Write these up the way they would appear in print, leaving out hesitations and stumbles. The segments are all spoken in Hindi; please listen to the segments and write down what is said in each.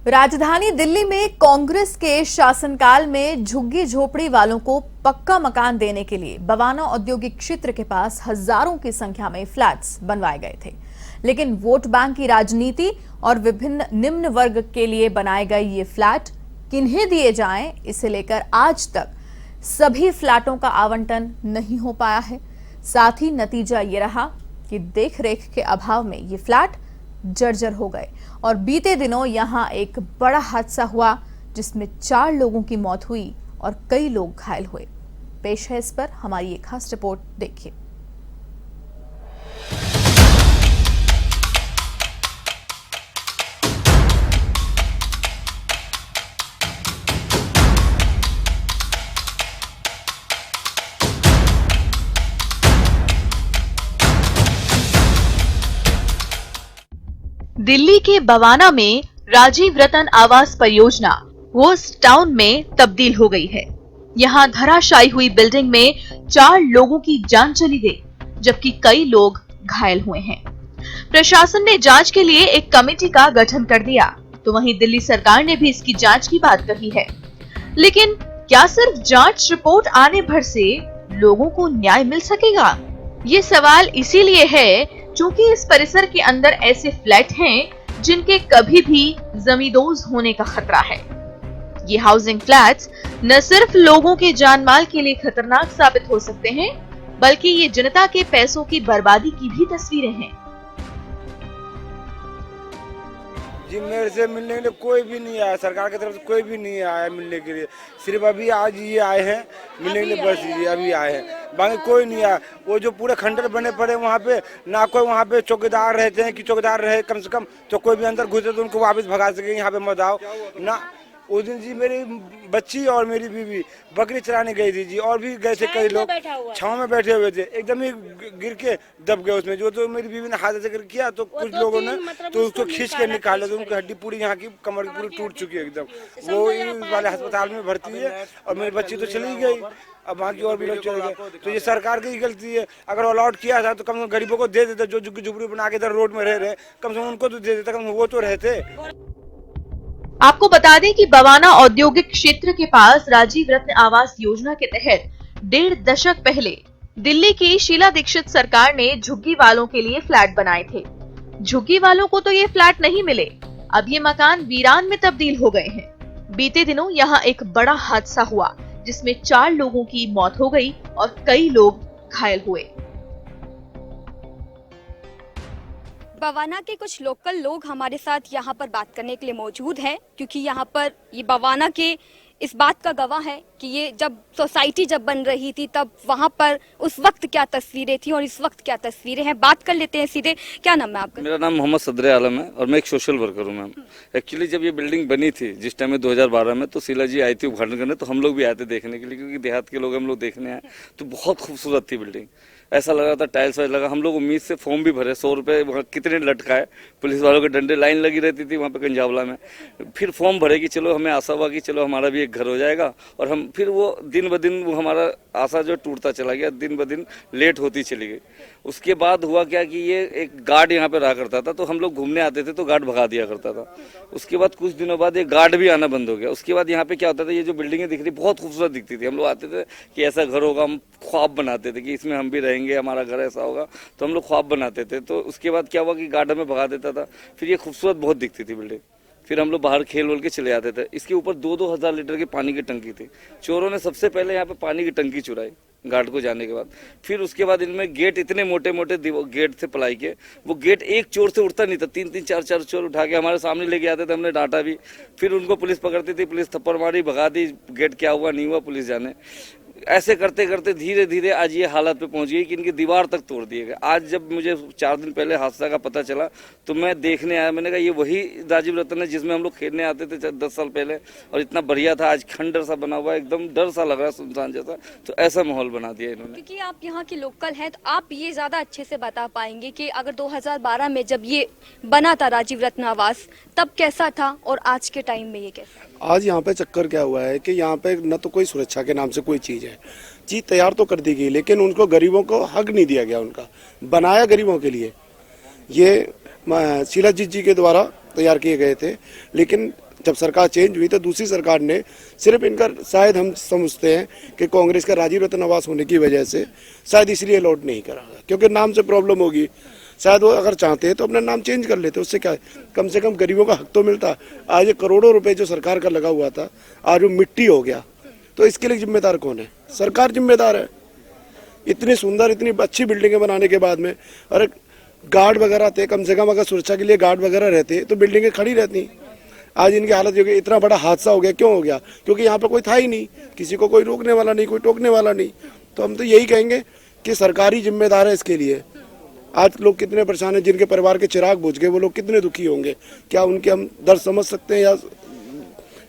राजधानी दिल्ली में कांग्रेस के शासनकाल में झुग्गी झोपड़ी वालों को पक्का मकान देने के लिए बवाना औद्योगिक क्षेत्र के पास हजारों की संख्या में फ्लैट्स बनवाए गए थे। लेकिन वोट बैंक की राजनीति और विभिन्न निम्न वर्ग के लिए बनाए गए ये फ्लैट किन्हें दिए जाएं, इसे लेकर आज तक सभी फ्लैटों का आवंटन नहीं हो पाया है। साथ ही नतीजा ये रहा कि देखरेख के अभाव में ये फ्लैट जर्जर हो गए और बीते दिनों यहां एक बड़ा हादसा हुआ जिसमें 4 लोगों की मौत हुई और कई लोग घायल हुए। पेश है इस पर हमारी एक खास रिपोर्ट, देखिए। दिल्ली के बवाना में राजीव रतन आवास परियोजना घोस्ट टाउन में तब्दील हो गई है। यहाँ धराशायी हुई बिल्डिंग में 4 लोगों की जान चली गई, जबकि कई लोग घायल हुए हैं। प्रशासन ने जांच के लिए एक कमेटी का गठन कर दिया, तो वहीं दिल्ली सरकार ने भी इसकी जांच की बात कही है। लेकिन क्या सिर्फ जांच रिपोर्ट आने भर से लोगों को न्याय मिल सकेगा? ये सवाल इसीलिए है क्योंकि इस परिसर के अंदर ऐसे फ्लैट हैं जिनके कभी भी जमींदोज होने का खतरा है। ये हाउसिंग फ्लैट्स न सिर्फ लोगों के जान माल के लिए खतरनाक साबित हो सकते हैं, बल्कि ये जनता के पैसों की बर्बादी की भी तस्वीरें हैं। जी, मेरे से मिलने के लिए कोई भी नहीं आया, सरकार की तरफ से कोई भी नहीं आया मिलने के लिए। सिर्फ अभी आज ये आए हैं मिलने के लिए, बस ये अभी आए हैं, बाकी कोई नहीं आया। वो जो पूरे खंडर बने पड़े वहाँ पे, ना कोई वहाँ पे चौकीदार रहते हैं कि चौकीदार रहे कम से कम, तो कोई भी अंदर घुसे तो उनको वापस भगा सके, यहाँ पे मत आओ ना। उस दिन जी मेरी बच्ची और मेरी बीवी बकरी चराने गई थी जी, और भी गए थे कई लोग, छांव में बैठे हुए थे, एकदम ही गिर के दब गए उसमें। जो तो मेरी बीवी ने हाथ से किया तो कुछ लोगों ने तो उसको खींच के निकाला, तो उनकी हड्डी पूरी यहाँ की कमर की पूरी टूट चुकी है एकदम। वो इस वाले अस्पताल में भर्ती है और मेरी बच्ची तो चली गई, अब बाकी और भी लोग चले गए। तो ये सरकार की गलती है। अगर अलॉट किया था तो कम से कम गरीबों को दे देता, जो झुग्गी झुपड़ी बना के इधर रोड में रह रहे, कम से कम उनको तो दे देता, कम से कम वो तो रहते। आपको बता दें कि बवाना औद्योगिक क्षेत्र के पास राजीव रत्न आवास योजना के तहत 1.5 दशक पहले दिल्ली की शीला दीक्षित सरकार ने झुग्गी वालों के लिए फ्लैट बनाए थे। झुग्गी वालों को तो ये फ्लैट नहीं मिले, अब ये मकान वीरान में तब्दील हो गए हैं। बीते दिनों यहाँ एक बड़ा हादसा हुआ जिसमें 4 लोगों की मौत हो गई और कई लोग घायल हुए। बवाना के कुछ लोकल लोग हमारे साथ यहाँ पर बात करने के लिए मौजूद हैं, क्योंकि यहाँ पर ये बवाना के इस बात का गवाह है कि ये जब सोसाइटी जब बन रही थी तब वहाँ पर उस वक्त क्या तस्वीरें थी और इस वक्त क्या तस्वीरें हैं। बात कर लेते हैं सीधे। क्या नाम है आपका? मेरा नाम मोहम्मद सदरे आलम है और मैं एक सोशल वर्कर हूँ मैम। एक्चुअली जब ये बिल्डिंग बनी थी जिस टाइम में 2012 में, तो शीला जी आई थी उद्घाटन करने, तो हम लोग भी आए थे देखने के लिए, क्योंकि देहात के लोग हम लोग देखने आए। तो बहुत खूबसूरत थी बिल्डिंग, ऐसा लग रहा था टाइल्स वाइल्स लगा। हम लोग उम्मीद से फॉर्म भी भरे, 100 रुपए वहाँ कितने लटकाए, पुलिस वालों के डंडे, लाइन लगी रहती थी वहाँ पे कंजावला में। फिर फॉर्म भरे कि चलो हमें आशा हुआ कि चलो हमारा भी एक घर हो जाएगा, और हम फिर वो दिन ब दिन वो हमारा आशा जो टूटता चला गया, दिन ब दिन लेट होती चली गई। उसके बाद हुआ क्या कि ये एक गार्ड यहाँ पे रहा करता था, तो हम लोग घूमने आते थे तो गार्ड भगा दिया करता था। उसके बाद कुछ दिनों बाद ये गार्ड भी आना बंद हो गया। उसके बाद यहाँ पे क्या होता था, ये जो बिल्डिंगें दिख रही बहुत खूबसूरत दिखती थी। हम लोग आते थे कि ऐसा घर होगा, हम ख्वाब बनाते थे कि इसमें हम भी रहेंगे, हमारा घर ऐसा होगा, तो हम लोग ख्वाब बनाते थे। तो उसके बाद क्या हुआ कि गार्ड हमें भगा देता था, फिर ये खूबसूरत बहुत दिखती थी बिल्डिंग। फिर हम लोग बाहर खेल वोल के चले जाते थे। इसके ऊपर 2-2 हज़ार लीटर की पानी की टंकी थी। चोरों ने सबसे पहले यहाँ पे पानी की टंकी चुराई गार्ड को जाने के बाद। फिर उसके बाद इनमें गेट, इतने मोटे मोटे गेट थे प्लाई के, वो गेट एक चोर से उठता नहीं था, 3-3 4-4 चोर उठा के हमारे सामने लेके आते थे। हमने डांटा भी, फिर उनको पुलिस पकड़ती थी, पुलिस थप्पड़ मारी, भगा दी। गेट क्या हुआ नहीं हुआ पुलिस जाने। ऐसे करते करते धीरे धीरे आज ये हालत पे पहुंच गई कि इनकी दीवार तक तोड़ दिए गए। आज जब मुझे 4 दिन पहले हादसा का पता चला तो मैं देखने आया, मैंने कहा ये वही राजीव रतन है जिसमें हम लोग खेलने आते थे 10 साल पहले, और इतना बढ़िया था। आज खंडर सा बना हुआ है, एकदम डर सा लग रहा है, सुनसान जैसा। तो ऐसा माहौल बना दिया इन्होंने। क्योंकि आप यहाँ के लोकल हैं तो आप ये ज्यादा अच्छे से बता पाएंगे कि अगर 2012 में जब ये बना था राजीव रत्न आवास, तब कैसा था और आज के टाइम में ये कैसा? आज यहाँ पे चक्कर क्या हुआ है कि यहाँ पे न तो कोई सुरक्षा के नाम से कोई चीज़ है। चीज़ तैयार तो कर दी गई, लेकिन उनको गरीबों को हक नहीं दिया गया। उनका बनाया गरीबों के लिए, ये शीलाजीत जी के द्वारा तैयार किए गए थे। लेकिन जब सरकार चेंज हुई तो दूसरी सरकार ने सिर्फ इनका, शायद हम समझते हैं कि कांग्रेस का राजीव रतन आवास होने की वजह से शायद इसलिए अलॉट नहीं करा, क्योंकि नाम से प्रॉब्लम होगी। शायद वो अगर चाहते हैं तो अपना नाम चेंज कर लेते, उससे क्या है, कम से कम गरीबों का हक तो मिलता। आज ये करोड़ों रुपए जो सरकार का लगा हुआ था, आज वो मिट्टी हो गया, तो इसके लिए जिम्मेदार कौन है? सरकार जिम्मेदार है। इतनी सुंदर, इतनी अच्छी बिल्डिंगें बनाने के बाद में, अरे गार्ड वगैरह थे, कम से कम अगर सुरक्षा के लिए गार्ड वगैरह रहते तो बिल्डिंगें खड़ी रहती। आज इनकी हालत हो गई, इतना बड़ा हादसा हो गया। क्यों हो गया? क्योंकि यहाँ पर कोई था ही नहीं, किसी को कोई रोकने वाला नहीं, कोई टोकने वाला नहीं। तो हम तो यही कहेंगे कि सरकारी जिम्मेदार है इसके लिए। आज लोग कितने परेशान हैं, जिनके परिवार के चिराग बुझ गए, वो लोग कितने दुखी होंगे। क्या उनके हम दर्द समझ सकते हैं या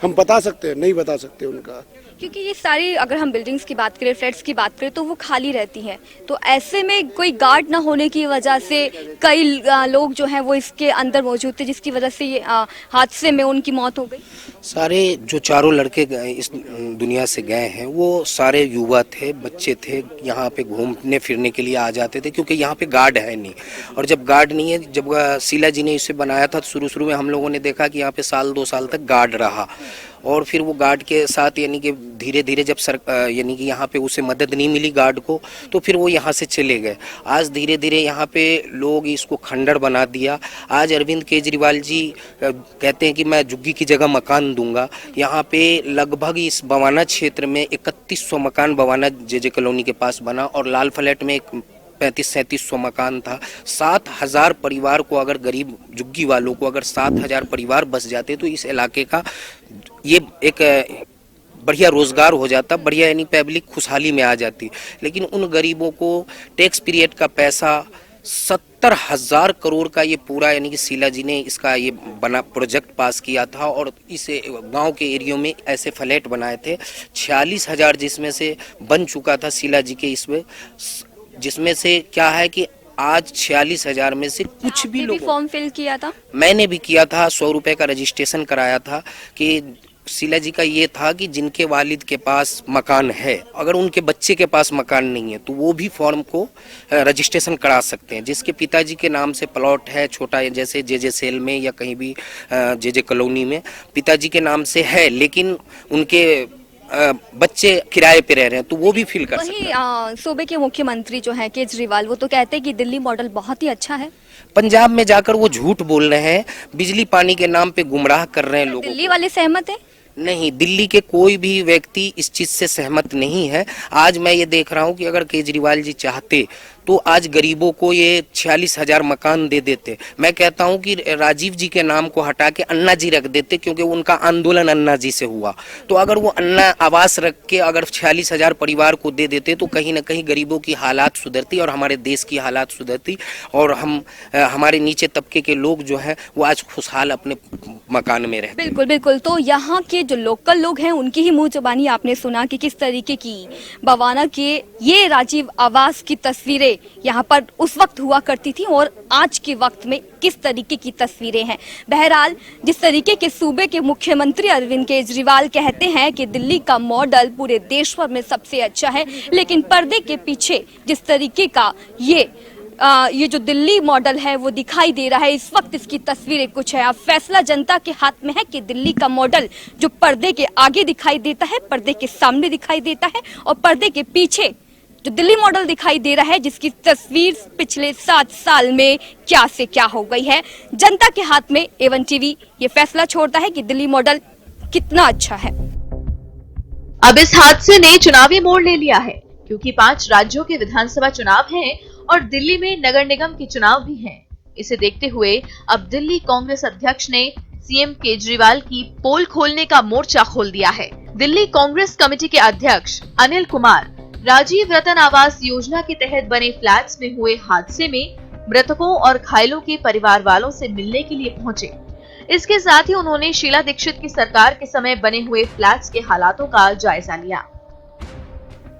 हम बता सकते हैं? नहीं बता सकते उनका, क्योंकि ये सारी, अगर हम बिल्डिंग्स की बात करें, फ्लैट्स की बात करें, तो वो खाली रहती हैं। तो ऐसे में कोई गार्ड ना होने की वजह से कई लोग जो हैं वो इसके अंदर मौजूद थे, जिसकी वजह से ये हादसे में उनकी मौत हो गई। सारे जो चारों लड़के इस दुनिया से गए हैं वो सारे युवा थे, बच्चे थे, यहाँ पे घूमने फिरने के लिए आ जाते थे, क्योंकि यहाँ पे गार्ड है नहीं। और जब गार्ड नहीं है, जब शीला जी ने इसे बनाया था, शुरू में हम लोगों ने देखा कि यहाँ पे 2 साल तक गार्ड रहा, और फिर वो गार्ड के साथ यानी कि धीरे धीरे जब यानी कि यहाँ पे उसे मदद नहीं मिली गार्ड को, तो फिर वो यहाँ से चले गए। आज धीरे धीरे यहाँ पे लोग इसको खंडर बना दिया। आज अरविंद केजरीवाल जी कहते हैं कि मैं झुग्गी की जगह मकान दूंगा। यहाँ पे लगभग इस बवाना क्षेत्र में 3100 मकान बवाना जेजे कॉलोनी के पास बना, और लाल फ्लैट में 3500-3700 मकान था। 7000 परिवार को, अगर गरीब झुग्गी वालों को अगर 7000 परिवार बस जाते तो इस इलाके का ये एक बढ़िया रोजगार हो जाता, बढ़िया यानी पब्लिक खुशहाली में आ जाती। लेकिन उन गरीबों को टैक्स पीरियड का पैसा 70,000 करोड़ का ये पूरा यानी कि शीला जी ने इसका ये बना प्रोजेक्ट पास किया था, और इस गांव के एरियो में ऐसे फ्लैट बनाए थे 46,000 जिसमें से बन चुका था शीला जी के इसमें, जिसमें से क्या है कि आज 46,000 में से कुछ भी लोग, फॉर्म फिल किया था, मैंने भी किया था, 100 रुपए का रजिस्ट्रेशन कराया था। कि शीला जी का ये था कि जिनके वालिद के पास मकान है, अगर उनके बच्चे के पास मकान नहीं है तो वो भी फॉर्म को रजिस्ट्रेशन करा सकते हैं। जिसके पिताजी के नाम से प्लॉट है छोटा, जैसे जेजे सेल में या कहीं भी जेजे कॉलोनी में पिताजी के नाम से है, लेकिन उनके बच्चे किराए पे रह रहे हैं, तो वो भी फील कर सकते हैं। वहीं सूबे के मुख्यमंत्री जो हैं केजरीवाल, वो तो कहते हैं कि दिल्ली मॉडल बहुत ही अच्छा है। पंजाब में जाकर वो झूठ बोल रहे हैं, बिजली पानी के नाम पे गुमराह कर रहे हैं लोगों को। दिल्ली वाले सहमत हैं? नहीं, दिल्ली के कोई भी व्यक्ति इस चीज से सहमत नहीं है। आज मैं ये देख रहा हूँ कि अगर केजरीवाल जी चाहते तो आज गरीबों को ये 46,000 मकान दे देते। मैं कहता हूँ कि राजीव जी के नाम को हटा के अन्ना जी रख देते, क्योंकि उनका आंदोलन अन्ना जी से हुआ। तो अगर वो अन्ना आवास रख के अगर 46,000 परिवार को दे देते तो कहीं ना कहीं गरीबों की हालात सुधरती और हमारे देश की हालात सुधरती, और हम हमारे नीचे तबके के लोग जो हैं वो आज खुशहाल अपने मकान में रहते। बिल्कुल बिल्कुल। तो यहाँ के जो लोकल लोग हैं उनकी ही मुंह जुबानी आपने सुना कि किस तरीके की बवाना के ये राजीव आवास की तस्वीरें यहाँ पर उस वक्त हुआ करती थी और आज के वक्त में किस तरीके की तस्वीरें हैं। बहरहाल, जिस तरीके के सूबे के मुख्यमंत्री अरविंद केजरीवाल कहते हैं कि दिल्ली का मॉडल पूरे देश भर में सबसे अच्छा है, लेकिन पर्दे के पीछे जिस तरीके का ये जो दिल्ली मॉडल है वो दिखाई दे रहा है, इस वक्त इसकी तस्वीरें कुछ है। अब फैसला जनता के हाथ में है कि दिल्ली का मॉडल जो पर्दे के आगे दिखाई देता है, पर्दे के सामने दिखाई देता है, और पर्दे के पीछे जो दिल्ली मॉडल दिखाई दे रहा है, जिसकी तस्वीर पिछले 7 साल में क्या से क्या हो गई है, जनता के हाथ में एवन टीवी ये फैसला छोड़ता है कि दिल्ली मॉडल कितना अच्छा है। अब इस हादसे ने चुनावी मोड़ ले लिया है, क्योंकि 5 राज्यों के विधानसभा चुनाव हैं और दिल्ली में नगर निगम के चुनाव भी हैं। इसे देखते हुए अब दिल्ली कांग्रेस अध्यक्ष ने सीएम केजरीवाल की पोल खोलने का मोर्चा खोल दिया है। दिल्ली कांग्रेस कमेटी के अध्यक्ष अनिल कुमार राजीव रतन आवास योजना के तहत बने फ्लैट्स में हुए हादसे में मृतकों और घायलों के परिवार वालों से मिलने के लिए पहुंचे। इसके साथ ही उन्होंने शीला दीक्षित की सरकार के समय बने हुए फ्लैट्स के हालातों का जायजा लिया।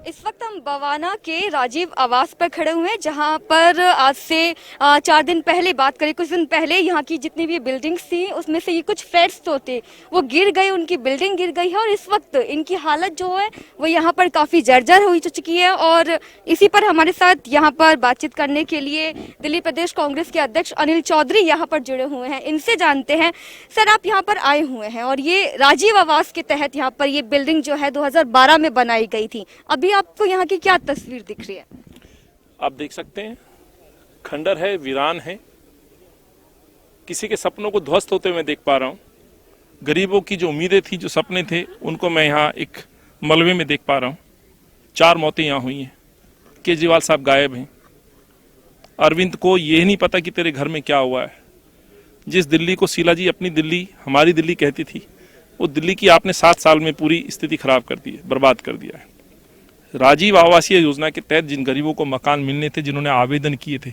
इस वक्त हम बवाना के राजीव आवास पर खड़े हुए हैं, जहां पर आज से 4 दिन पहले बात करें, कुछ दिन पहले यहाँ की जितनी भी बिल्डिंग्स थी उसमें से ये कुछ फ्लैट्स तो थे वो गिर गए, उनकी बिल्डिंग गिर गई है और इस वक्त इनकी हालत जो है वो यहाँ पर काफ़ी जर्जर हो चुकी है। और इसी पर हमारे साथ यहाँ पर बातचीत करने के लिए दिल्ली प्रदेश कांग्रेस के अध्यक्ष अनिल चौधरी यहाँ पर जुड़े हुए हैं। इनसे जानते हैं, सर आप यहाँ पर आए हुए हैं और ये राजीव आवास के तहत यहाँ पर ये बिल्डिंग जो है 2012 में बनाई गई थी, अभी आपको यहाँ की क्या तस्वीर दिख रही है? आप देख सकते हैं खंडर है, वीरान है, किसी के सपनों को ध्वस्त होते हुए मैं देख पा रहा हूँ। गरीबों की जो उम्मीदें थी, जो सपने थे, उनको मैं यहाँ एक मलबे में देख पा रहा हूँ। 4 मौतें यहाँ हुई हैं, केजरीवाल साहब गायब हैं, अरविंद को ये नहीं पता कि तेरे घर में क्या हुआ है। जिस दिल्ली को शीला जी अपनी दिल्ली, हमारी दिल्ली कहती थी, वो दिल्ली की आपने 7 साल में पूरी स्थिति खराब कर दी है, बर्बाद कर दिया है। राजीव आवासीय योजना के तहत जिन गरीबों को मकान मिलने थे, जिन्होंने आवेदन किए थे,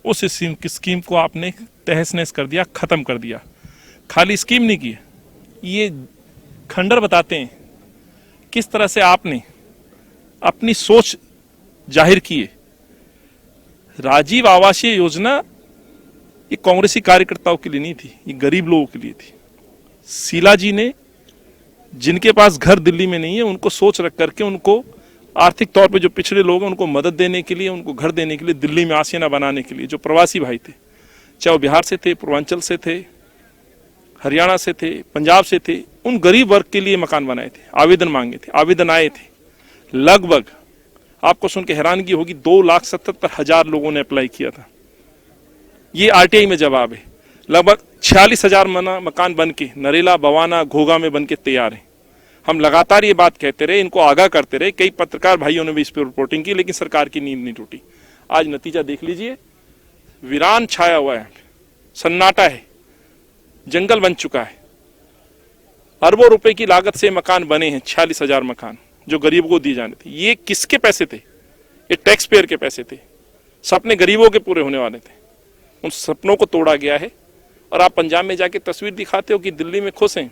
उस स्कीम को आपने तहस नहस कर दिया, खत्म कर दिया। खाली स्कीम नहीं की, ये खंडर बताते हैं किस तरह से आपने अपनी सोच जाहिर की है। राजीव आवासीय योजना ये कांग्रेसी कार्यकर्ताओं के लिए नहीं थी, ये गरीब लोगों के लिए थी। शीला जी ने जिनके पास घर दिल्ली में नहीं है, उनको सोच रख करके, उनको आर्थिक तौर पे जो पिछड़े लोग हैं उनको मदद देने के लिए, उनको घर देने के लिए, दिल्ली में आशियाना बनाने के लिए, जो प्रवासी भाई थे, चाहे वो बिहार से थे, पूर्वांचल से थे, हरियाणा से थे, पंजाब से थे, उन गरीब वर्ग के लिए मकान बनाए थे। आवेदन मांगे थे, आवेदन आए थे। लगभग आपको सुन के हैरानगी होगी, 2,77,000 लोगों ने अप्लाई किया था। ये आरटीआई में जवाब है। लगभग 46,000 मकान बन के नरेला, बवाना, घोघा में बन के तैयार है। हम लगातार ये बात कहते रहे, इनको आगाह करते रहे, कई पत्रकार भाइयों ने भी इस पर रिपोर्टिंग की, लेकिन सरकार की नींद नहीं टूटी। आज नतीजा देख लीजिए, वीरान छाया हुआ है, सन्नाटा है, जंगल बन चुका है। अरबों रुपए की लागत से मकान बने हैं, 46,000 मकान जो गरीबों को दिए जाने थे। ये किसके पैसे थे? ये टैक्स पेयर के पैसे थे। सपने गरीबों के पूरे होने वाले थे, उन सपनों को तोड़ा गया है। और आप पंजाब में जाके तस्वीर दिखाते हो कि दिल्ली में खुश हैं।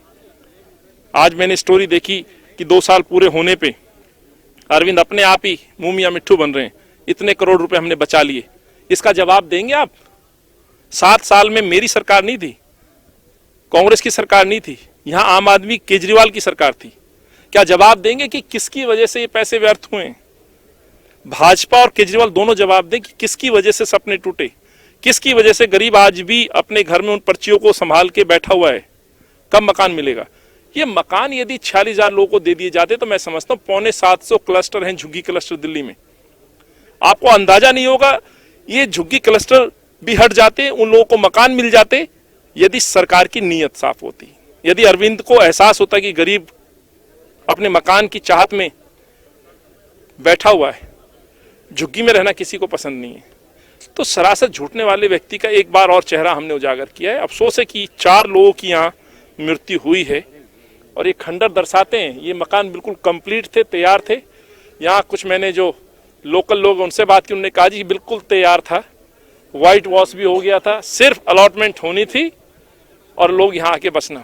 आज मैंने स्टोरी देखी कि 2 साल पूरे होने पे अरविंद अपने आप ही मुंह मियां मिट्ठू बन रहे हैं, इतने करोड़ रुपए हमने बचा लिए। इसका जवाब देंगे आप? 7 साल में मेरी सरकार नहीं थी, कांग्रेस की सरकार नहीं थी, यहां आम आदमी केजरीवाल की सरकार थी। क्या जवाब देंगे कि किसकी वजह से ये पैसे व्यर्थ हुए? भाजपा और केजरीवाल दोनों जवाब दें कि किसकी वजह से सपने टूटे, किसकी वजह से गरीब आज भी अपने घर में उन पर्चियों को संभाल के बैठा हुआ है। कब मकान मिलेगा? ये मकान यदि 46,000 लोगों को दे दिए जाते तो मैं समझता हूं 750 क्लस्टर हैं, झुग्गी क्लस्टर दिल्ली में। आपको अंदाजा नहीं होगा, ये झुग्गी क्लस्टर भी हट जाते, उन लोगों को मकान मिल जाते, यदि सरकार की नीयत साफ होती, यदि अरविंद को एहसास होता कि गरीब अपने मकान की चाहत में बैठा हुआ है, झुग्गी में रहना किसी को पसंद नहीं है। तो सरासर झूठने वाले व्यक्ति का एक बार और चेहरा हमने उजागर किया है। अफसोस है कि 4 लोगों की यहाँ मृत्यु हुई है और ये खंडर दर्शाते हैं। ये मकान बिल्कुल कंप्लीट थे, तैयार थे। यहाँ कुछ मैंने जो लोकल लोग उनसे बात की, उन्होंने कहा जी बिल्कुल तैयार था, वाइट वॉश भी हो गया था, सिर्फ अलॉटमेंट होनी थी और लोग यहाँ आके बसना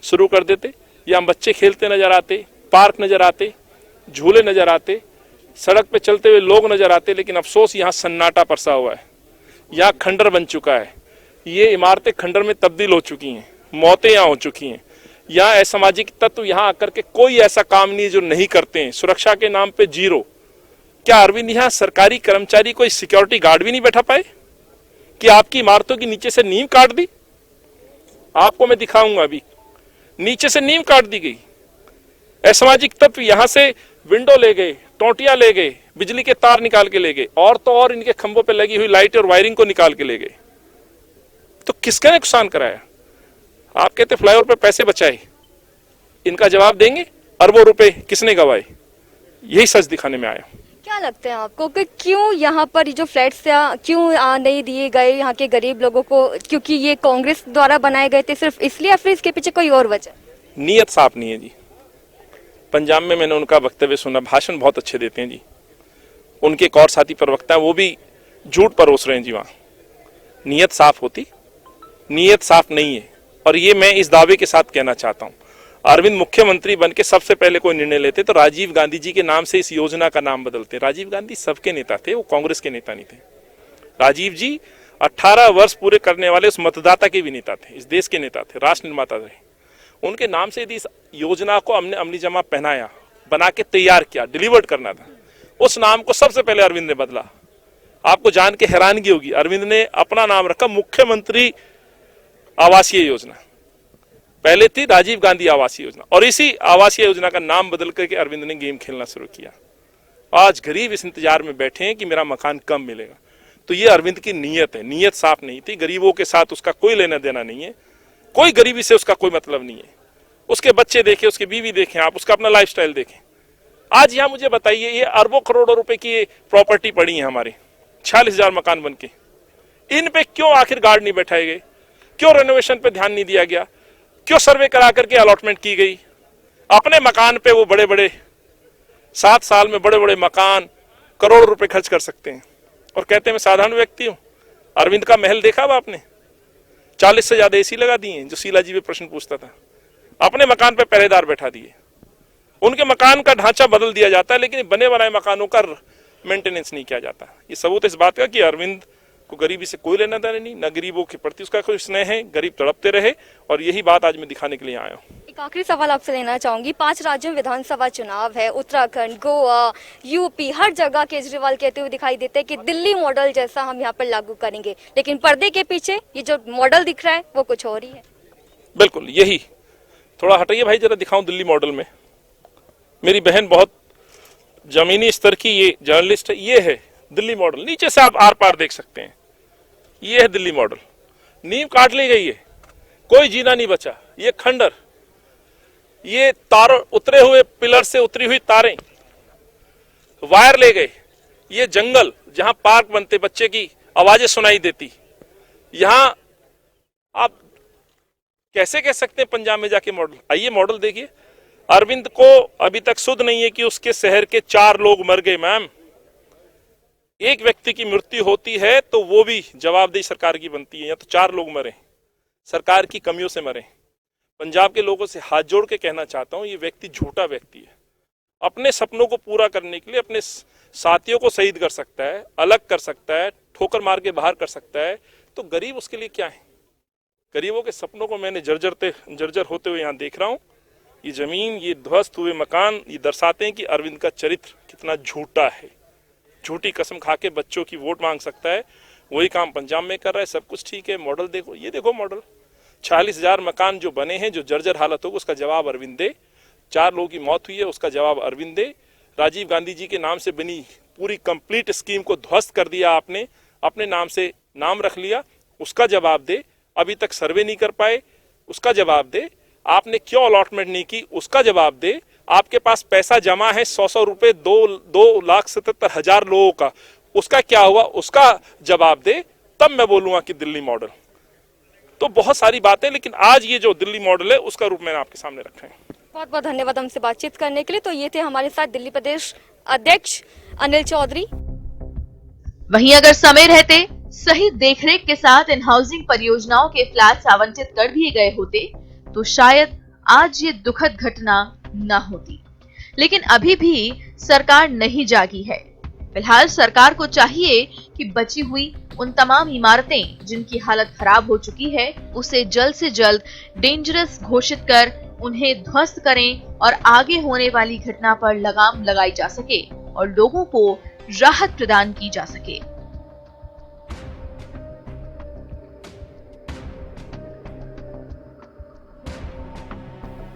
शुरू कर देते। यहाँ बच्चे खेलते नजर आते, पार्क नजर आते, झूले नजर आते, सड़क पे चलते हुए लोग नजर आते, लेकिन अफसोस यहाँ सन्नाटा परसा हुआ है। यहाँ खंडर बन चुका है, ये इमारतें खंडर में तब्दील हो चुकी हैं, मौतें यहाँ हो चुकी हैं। यहाँ असामाजिक तत्व यहाँ आकर के कोई ऐसा काम नहीं जो नहीं करते हैं। सुरक्षा के नाम पे 0। क्या अरविंद यहाँ सरकारी कर्मचारी कोई सिक्योरिटी गार्ड भी नहीं बैठा पाए कि आपकी इमारतों की नीचे से नींव काट दी? आपको मैं दिखाऊंगा, अभी नीचे से नींव काट दी गई। असामाजिक तत्व यहाँ से विंडो ले गए, टोंटियां ले गए, बिजली के तार निकाल के ले गए, और तो और इनके खंभों पे लगी हुई लाइट और वायरिंग को निकाल के ले गए। तो किसका नुकसान कराया? आप कहते फ्लाईओवर पे पैसे बचाए, इनका जवाब देंगे अरबों रुपए किसने गवाए? यही सच दिखाने में आया। क्या लगता है आपको कि क्यों यहाँ पर जो फ्लैट्स क्यों नहीं दिए गए यहाँ के गरीब लोगों को? क्योंकि ये कांग्रेस द्वारा बनाए गए थे सिर्फ इसलिए, या फिर इसके पीछे कोई और वजह? नीयत साफ नहीं है जी। पंजाब में मैंने उनका वक्तव्य सुना, भाषण बहुत अच्छे देते हैं जी। उनके एक और साथी प्रवक्ता, वो भी झूठ परोस रहे हैं जी। वहाँ नीयत साफ होती, नीयत साफ नहीं है। और ये मैं इस दावे के साथ कहना चाहता हूँ, अरविंद मुख्यमंत्री बन के सबसे पहले कोई निर्णय लेते तो राजीव गांधी जी के नाम से इस योजना का नाम बदलते। राजीव गांधी सबके नेता थे, वो कांग्रेस के नेता नहीं थे। राजीव जी 18 वर्ष पूरे करने वाले उस मतदाता के भी नेता थे, इस देश के नेता थे, राष्ट्र निर्माता थे। उनके नाम से यदि इस योजना को हमने अमली जमा पहनाया, बना के तैयार किया, डिलीवर्ड करना था, उस नाम को सबसे पहले अरविंद ने बदला। आपको जान के हैरानगी होगी, अरविंद ने अपना नाम रखा मुख्यमंत्री आवासीय योजना। पहले थी राजीव गांधी आवासीय योजना, और इसी आवासीय योजना का नाम बदल करके अरविंद ने गेम खेलना शुरू किया। आज गरीब इस इंतजार में बैठे हैं कि मेरा मकान कब मिलेगा। तो ये अरविंद की नीयत है, नीयत साफ नहीं थी। गरीबों के साथ उसका कोई लेना देना नहीं है, कोई गरीबी से उसका कोई मतलब नहीं है। उसके बच्चे देखें, उसकी बीवी देखें, आप उसका अपना लाइफस्टाइल देखें। आज यहाँ मुझे बताइए, ये अरबों करोड़ों रुपए की प्रॉपर्टी पड़ी है हमारे, 46,000 मकान बनके, इन पे क्यों आखिर गार्ड नहीं बैठाए गए? क्यों रेनोवेशन पे ध्यान नहीं दिया गया? क्यों सर्वे करा करके अलॉटमेंट की गई? अपने मकान पे वो बड़े बड़े 7 साल में बड़े बड़े मकान करोड़ रुपए खर्च कर सकते हैं और कहते हैं मैं साधारण व्यक्ति हूं। अरविंद का महल देखा आपने? 40 से ज्यादा एसी लगा दिए, जो शीला जी पे प्रश्न पूछता था। अपने मकान पे पहरेदार बैठा दिए, उनके मकान का ढांचा बदल दिया जाता है, लेकिन बने बनाए मकानों का मेंटेनेंस नहीं किया जाता। ये सबूत इस बात का कि अरविंद को गरीबी से कोई लेना देना नहीं, न गरीबों के प्रति उसका कोई स्नेह है, गरीब तड़पते रहे, और यही बात आज मैं दिखाने के लिए आया हूँ। एक आखिरी सवाल आपसे लेना चाहूंगी, 5 राज्यों में विधानसभा चुनाव है, उत्तराखंड, गोवा, यूपी, हर जगह केजरीवाल कहते हुए दिखाई देते हैं कि दिल्ली मॉडल जैसा हम यहाँ पर लागू करेंगे, लेकिन पर्दे के पीछे ये जो मॉडल दिख रहा है वो कुछ और ही है। बिल्कुल यही, थोड़ा हटाइए भाई जरा, दिखाऊं दिल्ली मॉडल में। मेरी बहन बहुत जमीनी स्तर की ये जर्नलिस्ट है, ये है दिल्ली मॉडल। नीचे से आप आर पार देख सकते हैं, ये है दिल्ली मॉडल। नींव काट ली गई है, कोई जीना नहीं बचा। ये खंडर, ये तारों उतरे हुए पिलर से उतरी हुई तारें, वायर ले गए। ये जंगल जहां पार्क बनते, बच्चे की आवाजें सुनाई देती, यहां आप कैसे कह सकते हैं पंजाब में जाके मॉडल? आइए मॉडल देखिए। अरविंद को अभी तक सुध नहीं है कि उसके शहर के 4 लोग मर गए। मैम, एक व्यक्ति की मृत्यु होती है तो वो भी जवाबदेही सरकार की बनती है, या तो 4 लोग मरे, सरकार की कमियों से मरे। पंजाब के लोगों से हाथ जोड़ के कहना चाहता हूं, ये व्यक्ति झूठा व्यक्ति है। अपने सपनों को पूरा करने के लिए अपने साथियों को शहीद कर सकता है, अलग कर सकता है, ठोकर मार के बाहर कर सकता है, तो गरीब उसके लिए क्या है? गरीबों के सपनों को मैंने जर्जर होते हुए यहाँ देख रहा हूँ। ये जमीन, ये ध्वस्त हुए मकान, ये दर्शाते हैं कि अरविंद का चरित्र कितना झूठा है। झूठी कसम खा के बच्चों की वोट मांग सकता है, वही काम पंजाब में कर रहा है। सब कुछ ठीक है। मॉडल देखो, ये देखो मॉडल। 40,000 मकान जो बने हैं, जो जर्जर हालत होगी, उसका जवाब अरविंद दे। 4 लोगों की मौत हुई है, उसका जवाब अरविंद दे। राजीव गांधी जी के नाम से बनी पूरी कंप्लीट स्कीम को ध्वस्त कर दिया आपने, अपने नाम से नाम रख लिया, उसका जवाब दे। अभी तक सर्वे नहीं कर पाए, उसका जवाब दे। आपने क्यों अलॉटमेंट नहीं की, उसका जवाब दे। आपके पास पैसा जमा है 100 रुपए 2,77,000 लोगों का, उसका क्या हुआ, उसका जवाब दे। तब मैं बोलूंगा कि दिल्ली मॉडल। तो बहुत सारी बातें, लेकिन आज ये जो दिल्ली मॉडल है उसका रूप मैंने आपके सामने रखा है। बहुत बहुत धन्यवाद हमसे बातचीत करने के लिए। तो ये थे हमारे साथ दिल्ली प्रदेश अध्यक्ष अनिल चौधरी। वहीं अगर समय रहते सही देखरेख के साथ इन हाउसिंग परियोजनाओं के फ्लैट्स आवंटित कर दिए गए होते तो शायद आज ये दुखद घटना न होती। लेकिन अभी भी सरकार नहीं जागी है। फिलहाल सरकार को चाहिए कि बची हुई उन तमाम इमारतें जिनकी हालत खराब हो चुकी है, उसे जल्द से जल्द डेंजरस घोषित कर उन्हें ध्वस्त करें और आगे होने वाली घटना पर लगाम लगाई जा सके और लोगों को राहत प्रदान की जा सके।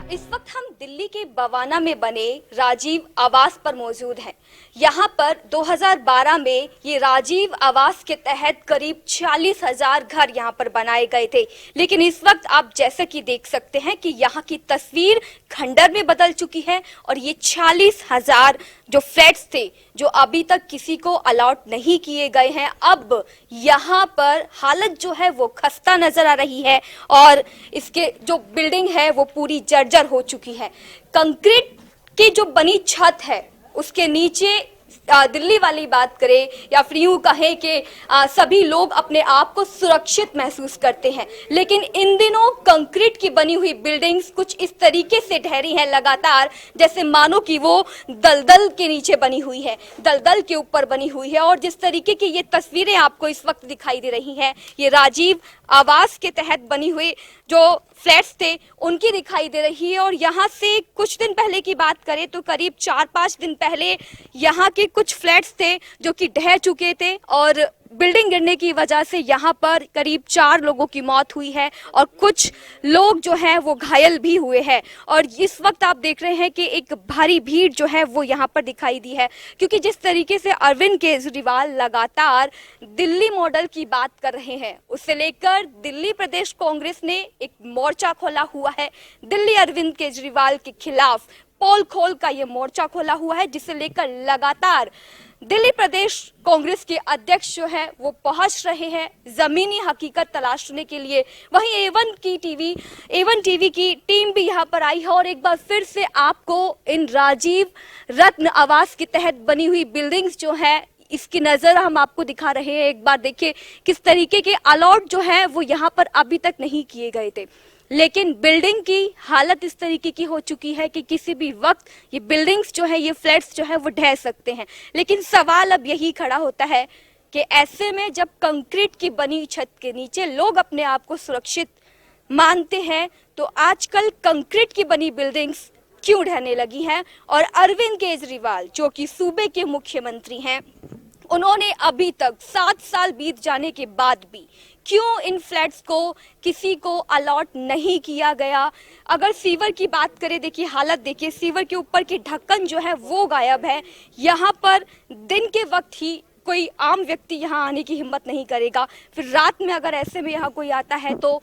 इस वक्त हम दिल्ली के बवाना में बने राजीव आवास पर मौजूद हैं। यहाँ पर 2012 में ये राजीव आवास के तहत करीब 40,000 घर यहाँ पर बनाए गए थे, लेकिन इस वक्त आप जैसे कि देख सकते हैं कि यहाँ की तस्वीर खंडर में बदल चुकी है और ये 40,000 जो फ्लैट्स थे जो अभी तक किसी को अलॉट नहीं किए गए हैं, अब यहाँ पर हालत जो है वो खस्ता नजर आ रही है और इसके जो बिल्डिंग है वो पूरी जर्जर हो चुकी है। कंक्रीट की जो बनी छत है उसके नीचे दिल्ली वाली बात करें या फिर यूं कहें कि सभी लोग अपने आप को सुरक्षित महसूस करते हैं, लेकिन इन दिनों कंक्रीट की बनी हुई बिल्डिंग्स कुछ इस तरीके से ढह रही हैं लगातार, जैसे मानो कि वो दलदल के नीचे बनी हुई है, दलदल के ऊपर बनी हुई है। और जिस तरीके की ये तस्वीरें आपको इस वक्त दिखाई दे रही हैं, ये राजीव आवास के तहत बनी हुई जो फ्लैट्स थे उनकी दिखाई दे रही है। और यहाँ से कुछ दिन पहले की बात करें तो करीब 4-5 दिन पहले यहाँ के कुछ फ्लैट्स थे जो कि ढह चुके थे और बिल्डिंग गिरने की वजह से यहाँ पर करीब 4 लोगों की मौत हुई है और कुछ लोग जो हैं वो घायल भी हुए हैं। और इस वक्त आप देख रहे हैं कि एक भारी भीड़ जो है वो यहाँ पर दिखाई दी है, क्योंकि जिस तरीके से अरविंद केजरीवाल लगातार दिल्ली मॉडल की बात कर रहे हैं, उससे लेकर दिल्ली प्रदेश कांग्रेस ने एक मोर्चा खोला हुआ है दिल्ली अरविंद केजरीवाल के खिलाफ। पोल खोल का ये मोर्चा खोला हुआ है, जिसे लेकर लगातार दिल्ली प्रदेश कांग्रेस के अध्यक्ष जो है वो पहुंच रहे हैं जमीनी हकीकत तलाशने के लिए। वहीं एवन टीवी की टीम भी यहां पर आई है और एक बार फिर से आपको इन राजीव रत्न आवास के तहत बनी हुई बिल्डिंग्स जो है इसकी नजर हम आपको दिखा रहे हैं। एक बार देखिए किस तरीके के अलॉट जो है वो यहाँ पर अभी तक नहीं किए गए थे, लेकिन बिल्डिंग की हालत इस तरीके की हो चुकी है कि किसी भी वक्त ये बिल्डिंग्स जो है, ये फ्लैट्स जो है वो ढह सकते हैं। लेकिन सवाल अब यही खड़ा होता है कि ऐसे में जब कंक्रीट की बनी छत के नीचे लोग अपने आप को सुरक्षित मानते हैं, तो आजकल कंक्रीट की बनी बिल्डिंग्स क्यों ढहने लगी हैं। और अरविंद केजरीवाल जो कि सूबे के मुख्यमंत्री हैं, उन्होंने अभी तक 7 साल बीत जाने के बाद भी क्यों इन फ्लैट्स को किसी को अलॉट नहीं किया गया। अगर सीवर की बात करें, देखिए हालत देखिए, सीवर के ऊपर के ढक्कन जो है वो गायब है। यहाँ पर दिन के वक्त ही कोई आम व्यक्ति यहाँ आने की हिम्मत नहीं करेगा, फिर रात में अगर ऐसे में यहाँ कोई आता है तो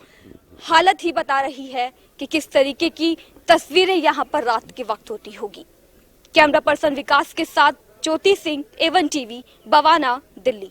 हालत ही बता रही है कि किस तरीके की तस्वीरें यहाँ पर रात के वक्त होती होगी। कैमरा पर्सन विकास के साथ ज्योति सिंह, एवन टीवी, बवाना, दिल्ली।